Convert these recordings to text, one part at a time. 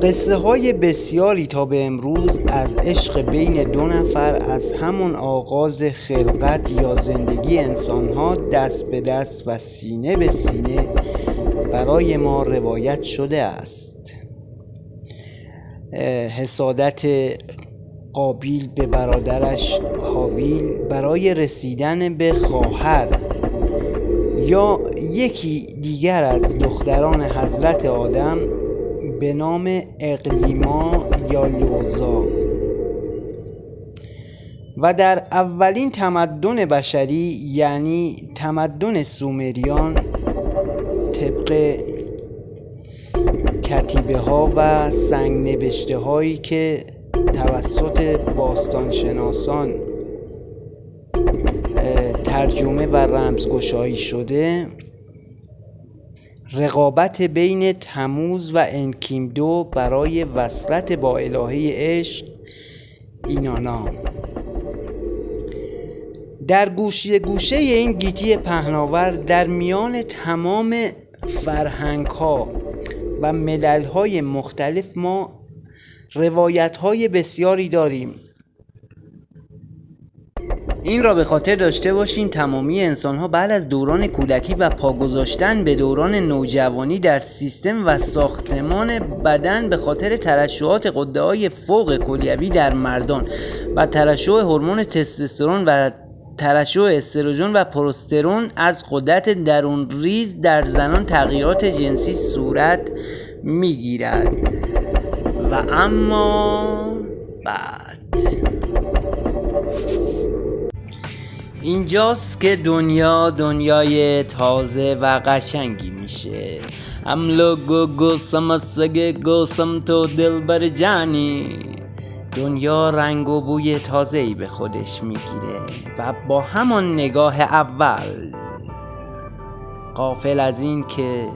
قصه های بسیاری تا به امروز از عشق بین دو نفر از همون آغاز خلقت یا زندگی انسان ها دست به دست و سینه به سینه برای ما روایت شده است. حسادت قابیل به برادرش هابیل برای رسیدن به خواهر، یا یکی دیگر از دختران حضرت آدم به نام اقلیما یا لوزا. و در اولین تمدن بشری یعنی تمدن سومریان، طبق کتیبه ها و سنگ نبشته هایی که توسط باستانشناسان ترجمه و رمزگشایی شده، رقابت بین تموز و انکیمدو برای وصلت با الهه عشق اینانا. در گوشه گوشه این گیتی پهناور در میان تمام فرهنگ ها و ملل های مختلف ما روایت های بسیاری داریم. این را به خاطر داشته باشین تمامی انسان ها بعد از دوران کودکی و پا گذاشتن به دوران نوجوانی در سیستم و ساختمان بدن به خاطر ترشحات غده‌های فوق کلیوی در مردان و ترشح هورمون تستوسترون و ترشح استروژن و پروسترون از غدد درون ریز در زنان تغییرات جنسی صورت میگیرد. و اما بعد اینجاست که دنیای تازه و قشنگی میشه. هم لوگو گوسم سگه گوسم تو دلبر جانی. دنیا رنگ و بوی تازه‌ای به خودش میگیره و با همان نگاه اول، غافل از این که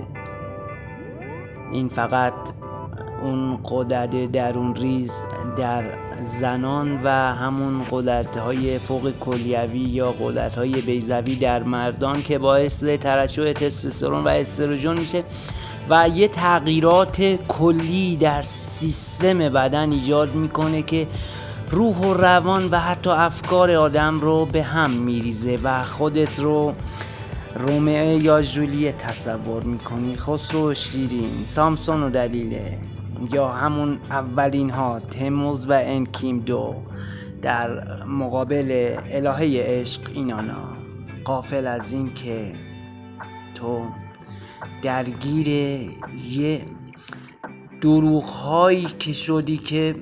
این فقط اون غدد درون ریز در زنان و همون غددهای فوق کلیوی یا غددهای بیضوی در مردان که باعث ترشح تستوسترون و استروژن میشه و یه تغییرات کلی در سیستم بدن ایجاد میکنه که روح و روان و حتی افکار آدم رو به هم میریزه و خودت رو رومئو یا ژولیت تصور میکنی، خسرو و شیرین، سامسون و دلیله، یا همون اولین ها تموز و انکیمدو در مقابل الهه عشق اینانا. غافل از این که تو درگیر یه دروغ هایی که شدی که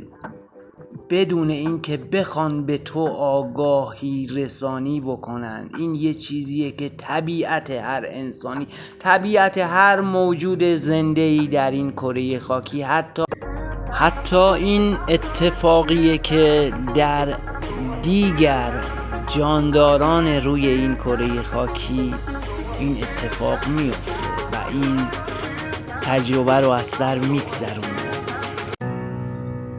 بدون این که بخوان به تو آگاهی رسانی بکنن. این یه چیزیه که طبیعت هر انسانی، طبیعت هر موجود زنده‌ای در این کره خاکی، حتی این اتفاقیه که در دیگر جانداران روی این کره خاکی این اتفاق میفته و این تجربه رو از سر میگذرونه.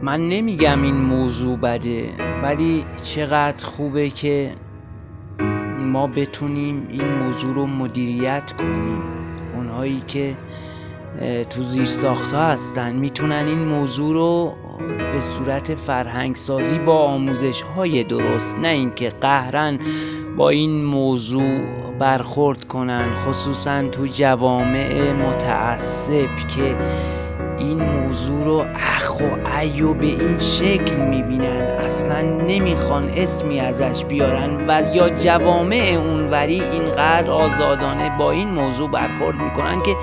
من نمیگم این موضوع بده، ولی چقدر خوبه که ما بتونیم این موضوع رو مدیریت کنیم. اونهایی که تو زیر ساخت‌ها هستن میتونن این موضوع رو به صورت فرهنگ سازی با آموزش‌های درست، نه اینکه قهرن با این موضوع برخورد کنن، خصوصا تو جوامع متعصب که این موضوع رو اخ و ایو به این شکل میبینن، اصلا نمیخوان اسمی ازش بیارن، و یا جوامع اونوری اینقدر آزادانه با این موضوع برخورد میکنن که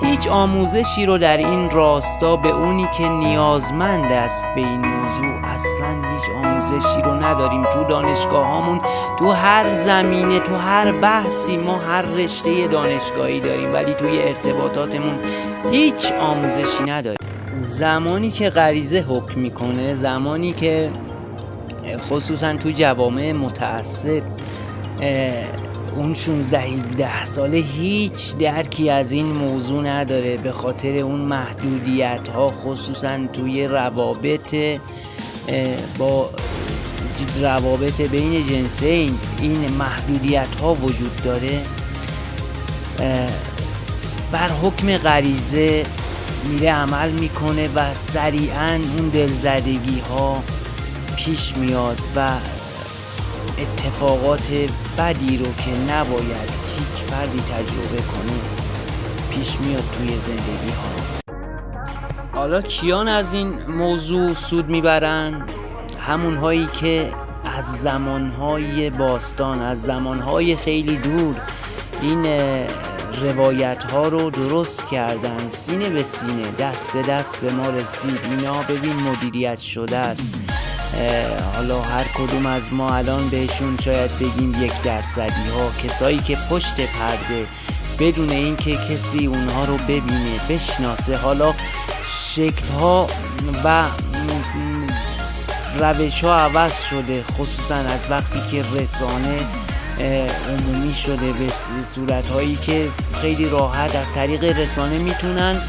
هیچ آموزشی رو در این راستا به اونی که نیازمند است به این موضوع اصلا هیچ آموزشی رو نداریم. تو دانشگاه هامون تو هر زمینه، تو هر بحثی ما هر رشته دانشگاهی داریم، ولی توی ارتباطاتمون هیچ آموزشی نداریم. زمانی که غریزه حکم میکنه، زمانی که خصوصا تو جوامع متعصب اون 16-17 ساله هیچ درکی از این موضوع نداره، به خاطر اون محدودیت ها، خصوصا توی روابط بین جنسین این محدودیت ها وجود داره. بر حکم غریزه میره عمل میکنه و سریعا اون دلزدگی ها پیش میاد و اتفاقات بدی رو که نباید هیچ فردی تجربه کنه پیش میاد توی زندگی ها. حالا کیان از این موضوع سود میبرن؟ همون هایی که از زمانهای باستان، از زمانهای خیلی دور این روایت ها رو درست کردن، سینه به سینه، دست به دست به ما رسید. اینا ببین مدیریت شده است. حالا هر کدوم از ما الان بهشون شاید بگیم 1% ها، کسایی که پشت پرده بدون اینکه کسی اونها رو ببینه بشناسه، حالا شکل ها و روش ها عوض شده، خصوصا از وقتی که رسانه عمومی شده به صورت هایی که خیلی راحت از طریق رسانه میتونن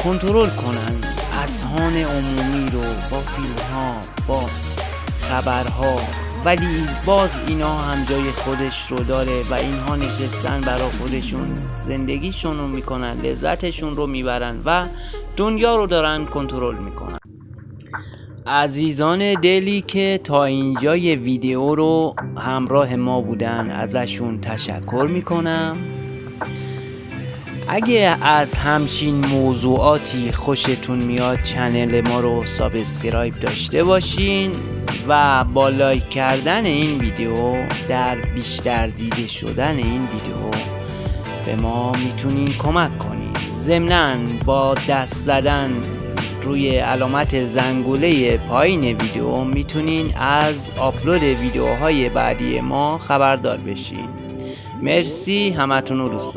کنترل کنن اذهان عمومی رو با فیلم ها، با خبرها. ولی باز اینا هم جای خودش رو داره و اینها نشستن برای خودشون زندگیشون رو میکنن، لذتشون رو میبرن و دنیا رو دارن کنترل میکنن. عزیزان دلی که تا اینجای ویدیو رو همراه ما بودن ازشون تشکر میکنم. اگه از همچین موضوعاتی خوشتون میاد چنل ما رو سابسکرایب داشته باشین و با لایک کردن این ویدیو در بیشتر دیده شدن این ویدیو به ما میتونین کمک کنین. ضمناً با دست زدن روی علامت زنگوله پایین ویدیو میتونین از آپلود ویدیوهای بعدی ما خبردار بشین. مرسی، همتون رو دوست دارم.